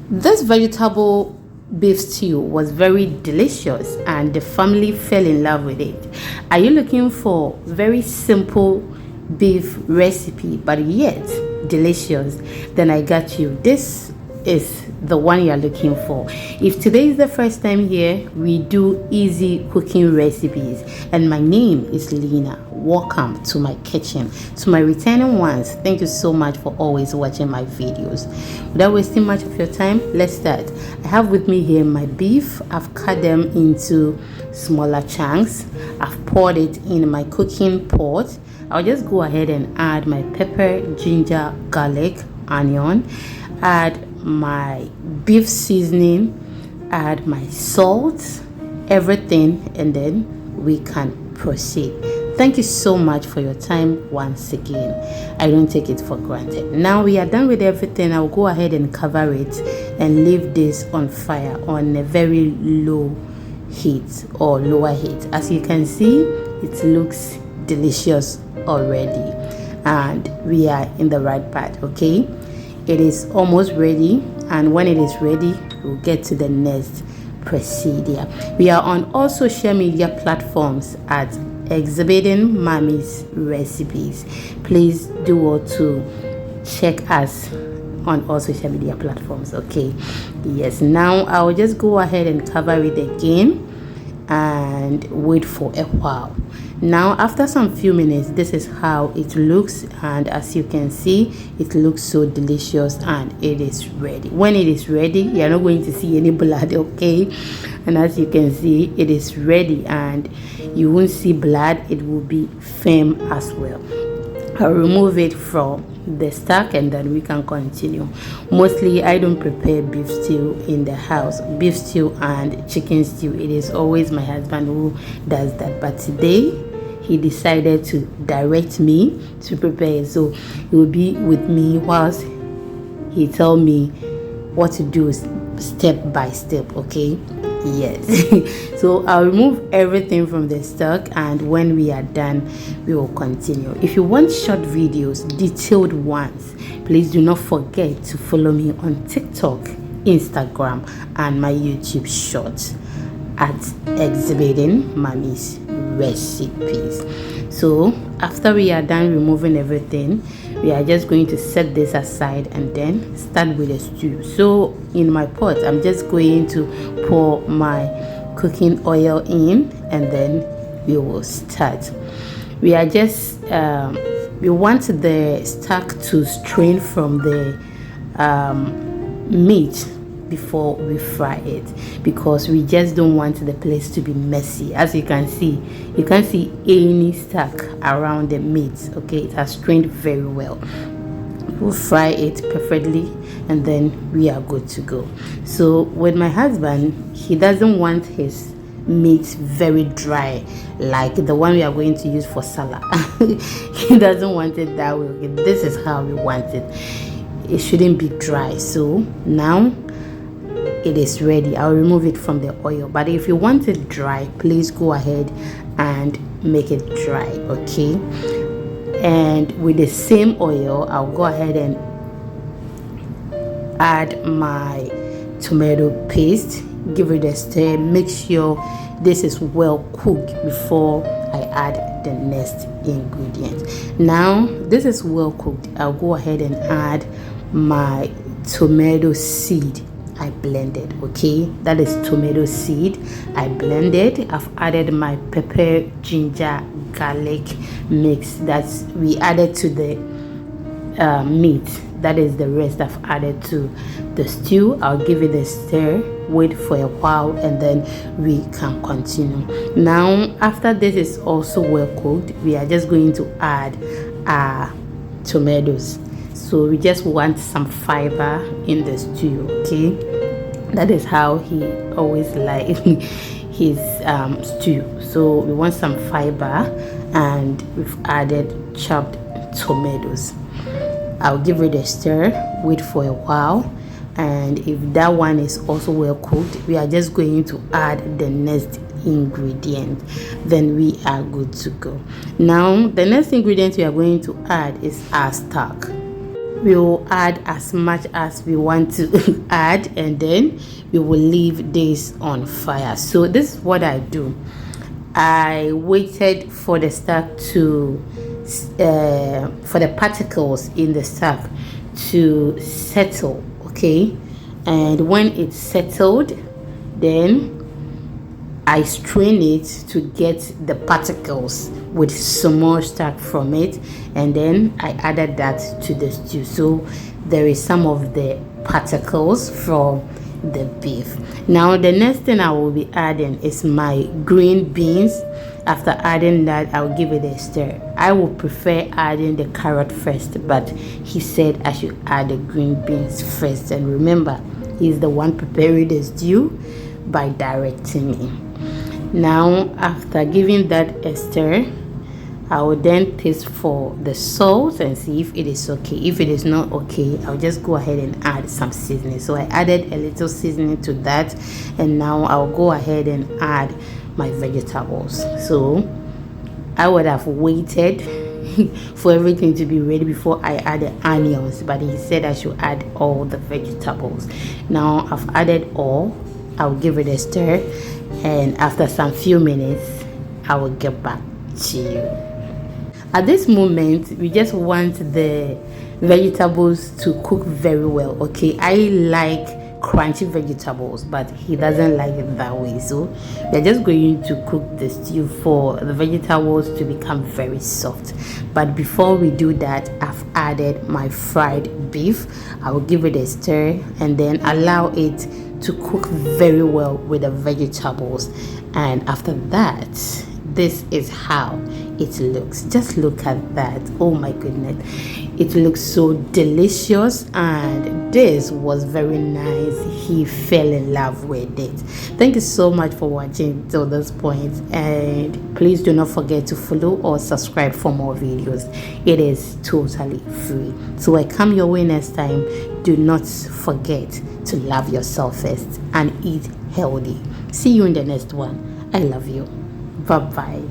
This vegetable beef stew was very delicious and the family fell in love with it. Are you looking for very simple beef recipe but yet delicious? Then I got you. This is the one you're looking for. If today is the first time here, we do easy cooking recipes, and my name is Lena. Welcome to my kitchen. To my returning ones, thank you so much for always watching my videos. Without wasting much of your time, let's start. I have with me here my beef. I've cut them into smaller chunks. I've poured it in my cooking pot. I'll just go ahead and add my pepper, ginger, garlic, onion, add my beef seasoning, add my salt, everything, and then we can proceed. Thank you so much for your time once again. I don't take it for granted. Now we are done with everything. I'll go ahead and cover it and leave this on fire on a very low heat or lower heat. As you can see, it looks delicious already and we are in the right part. Okay, it is almost ready, and when it is ready, we'll get to the next procedure. We are on all social media platforms at Exhibiting Mommy's Recipes. Please do well to check us on all social media platforms. Okay, yes, now I'll just go ahead and cover it again and wait for a while. Now after some few minutes, this is how it looks, and as you can see, it looks so delicious and it is ready. When it is ready, you're not going to see any blood. Okay, and as you can see, it is ready and you won't see blood. It will be firm as well. I'll remove it from the stack and then we can continue. Mostly I don't prepare beef stew in the house. Beef stew and chicken stew, it is always my husband who does that, but today he decided to direct me to prepare it, so he will be with me whilst he tell me what to do step by step. Okay, yes. So I'll remove everything from the stock, and when we are done, we will continue. If you want short videos, detailed ones, please do not forget to follow me on TikTok, Instagram, and my YouTube shorts at Exhibiting Mommy's Recipes. So after we are done removing everything, we are just going to set this aside and then start with the stew. So in my pot, I'm just going to pour my cooking oil in, and then we will start. We are just we want the stock to strain from the meat before we fry it, because we just don't want the place to be messy. As you can see, you can't see any stock around the meat. Okay, it has strained very well. We'll fry it perfectly and then we are good to go. So with my husband, he doesn't want his meat very dry like the one we are going to use for salad. He doesn't want it that way. Okay, this is how we want it. It shouldn't be dry. So now it is ready. I'll remove it from the oil, but if you want it dry, please go ahead and make it dry. Okay, and with the same oil, I'll go ahead and add my tomato paste, give it a stir, make sure this is well cooked before I add the next ingredient. Now this is well cooked, I'll go ahead and add my tomato seed I blended. Okay, that is tomato seed I blended. I've added my pepper, ginger, garlic mix that we added to the meat. That is the rest I've added to the stew. I'll give it a stir, wait for a while, and then we can continue. Now after this is also well cooked, we are just going to add our tomatoes. So we just want some fiber in the stew. Okay, that is how he always likes his stew. So we want some fiber, and we've added chopped tomatoes. I'll give it a stir, wait for a while, and if that one is also well cooked, we are just going to add the next ingredient. Then we are good to go. Now the next ingredient we are going to add is our stock. We will add as much as we want to add, and then we will leave this on fire. So this is what I do. I waited for the stock to for the particles in the stock to settle, okay? And when it's settled, then I strain it to get the particles with some more stock from it, and then I added that to the stew. So there is some of the particles from the beef. Now the next thing I will be adding is my green beans. After adding that, I'll give it a stir. I would prefer adding the carrot first, but he said I should add the green beans first. And remember, he's the one preparing the stew by directing me. Now after giving that a stir, I will then taste for the salt and see if it is okay. If it is not okay, I'll just go ahead and add some seasoning. So I added a little seasoning to that, and now I'll go ahead and add my vegetables. So I would have waited for everything to be ready before I add the onions, but he said I should add all the vegetables. Now I've added all. I'll give it a stir, and after some few minutes I will get back to you. At this moment, we just want the vegetables to cook very well, okay? I like crunchy vegetables, but he doesn't like it that way. So we're just going to cook the stew for the vegetables to become very soft. But before we do that, I've added my fried beef. I will give it a stir and then allow it to cook very well with the vegetables. And after that, this is how it looks. Just look at that. Oh my goodness, it looks so delicious, and this was very nice. He fell in love with it. Thank you so much for watching till this point, and please do not forget to follow or subscribe for more videos. It is totally free. So I come your way next time. Do not forget to love yourself first and eat healthy. See you in the next one. I love you. Bye bye.